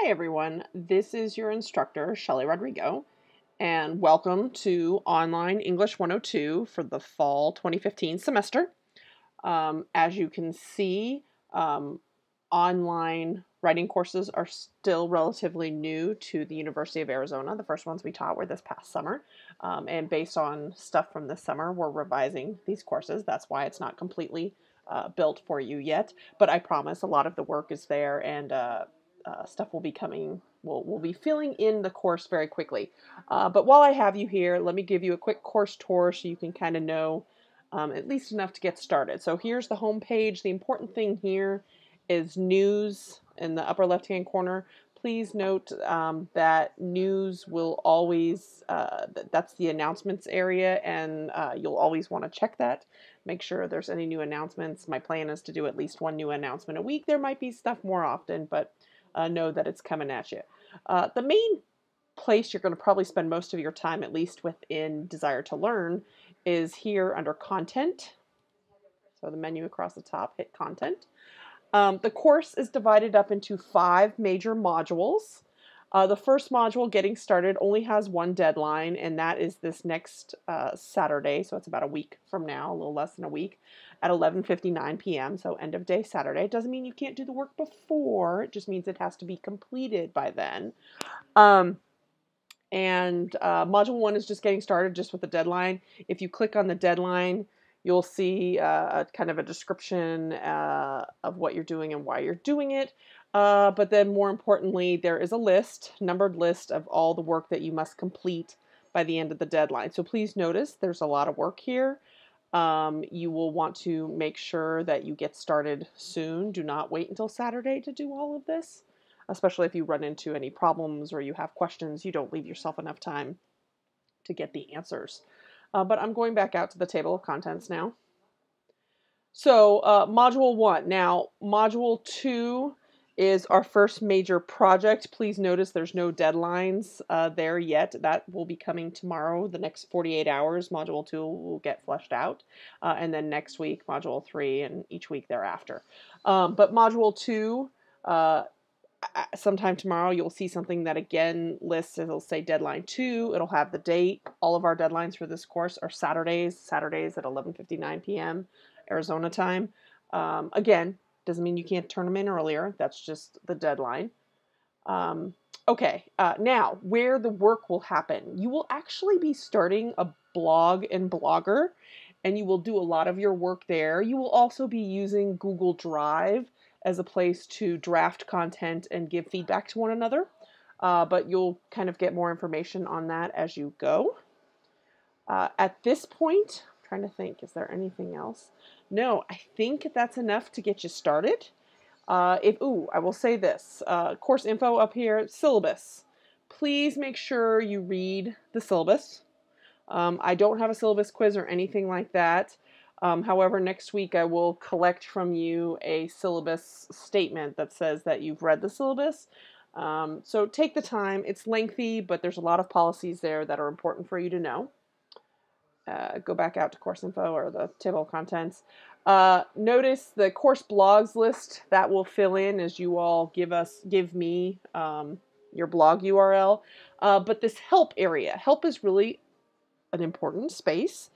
Hi everyone, this is your instructor, Shelly Rodrigo, and welcome to Online English 102 for the fall 2015 semester. As you can see, online writing courses are still relatively new to the University of Arizona. The first ones we taught were this past summer, and based on stuff from this summer, we're revising these courses. That's why it's not completely built for you yet, but I promise a lot of the work is there, and stuff will be coming. We'll be filling in the course very quickly. But while I have you here, let me give you a quick course tour so you can kind of know at least enough to get started. So here's the home page. The important thing here is news in the upper left-hand corner. Please note that news will always, that's the announcements area, and you'll always want to check that. Make sure there's any new announcements. My plan is to do at least one new announcement a week. There might be stuff more often, but know that it's coming at you. The main place you're going to probably spend most of your time, at least within Desire to Learn, is here under Content. So the menu across the top, hit Content. The course is divided up into 5 major modules. The first module, Getting Started, only has one deadline, and that is this next Saturday, so it's about a week from now, a little less than a week, at 11:59 p.m., so end of day Saturday. It doesn't mean you can't do the work before, it just means it has to be completed by then. Module 1 is just getting started, just with the deadline. If you click on the deadline, you'll see kind of a description of what you're doing and why you're doing it. But then more importantly, there is a list, numbered list of all the work that you must complete by the end of the deadline. So please notice there's a lot of work here. You will want to make sure that you get started soon. Do not wait until Saturday to do all of this, especially if you run into any problems or you have questions. You don't leave yourself enough time to get the answers. But I'm going back out to the table of contents now. So Module 1. Now, Module 2 is our first major project. Please notice there's no deadlines there yet. That will be coming tomorrow. The next 48 hours, Module 2 will get fleshed out. And then next week, Module 3, and each week thereafter. But Module 2, sometime tomorrow, you'll see something that again lists, it'll say deadline 2, it'll have the date. All of our deadlines for this course are Saturdays at 11:59 p.m. Arizona time. Again, doesn't mean you can't turn them in earlier, that's just the deadline. Okay, now where the work will happen. You will actually be starting a blog in Blogger, and you will do a lot of your work there. You will also be using Google Drive as a place to draft content and give feedback to one another. But you'll kind of get more information on that as you go. At this point, I'm trying to think, is there anything else? No, I think that's enough to get you started. I will say this, course info up here, syllabus. Please make sure you read the syllabus. I don't have a syllabus quiz or anything like that. However, next week I will collect from you a syllabus statement that says that you've read the syllabus. So take the time. It's lengthy, but there's a lot of policies there that are important for you to know. Go back out to course info or the table of contents. Notice the course blogs list that will fill in as you all give me your blog URL. But this help area, help is really an important space.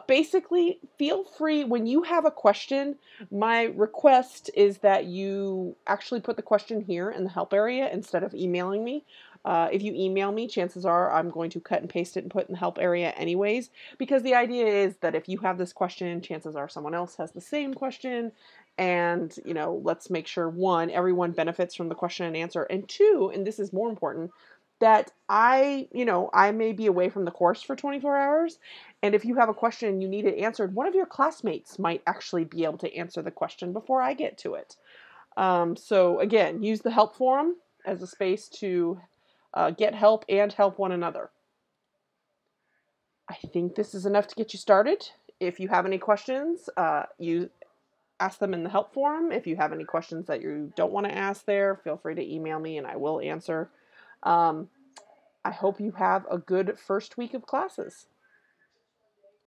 Basically, feel free, when you have a question, my request is that you actually put the question here in the help area instead of emailing me. If you email me, chances are I'm going to cut and paste it and put in the help area anyways, because the idea is that if you have this question, chances are someone else has the same question, and, you know, let's make sure, 1, everyone benefits from the question and answer, and 2, and this is more important, that I may be away from the course for 24 hours, and if you have a question and you need it answered, one of your classmates might actually be able to answer the question before I get to it. So again, use the help forum as a space to get help and help one another. I think this is enough to get you started. If you have any questions, you ask them in the help forum. If you have any questions that you don't want to ask there, feel free to email me and I will answer. I hope you have a good first week of classes.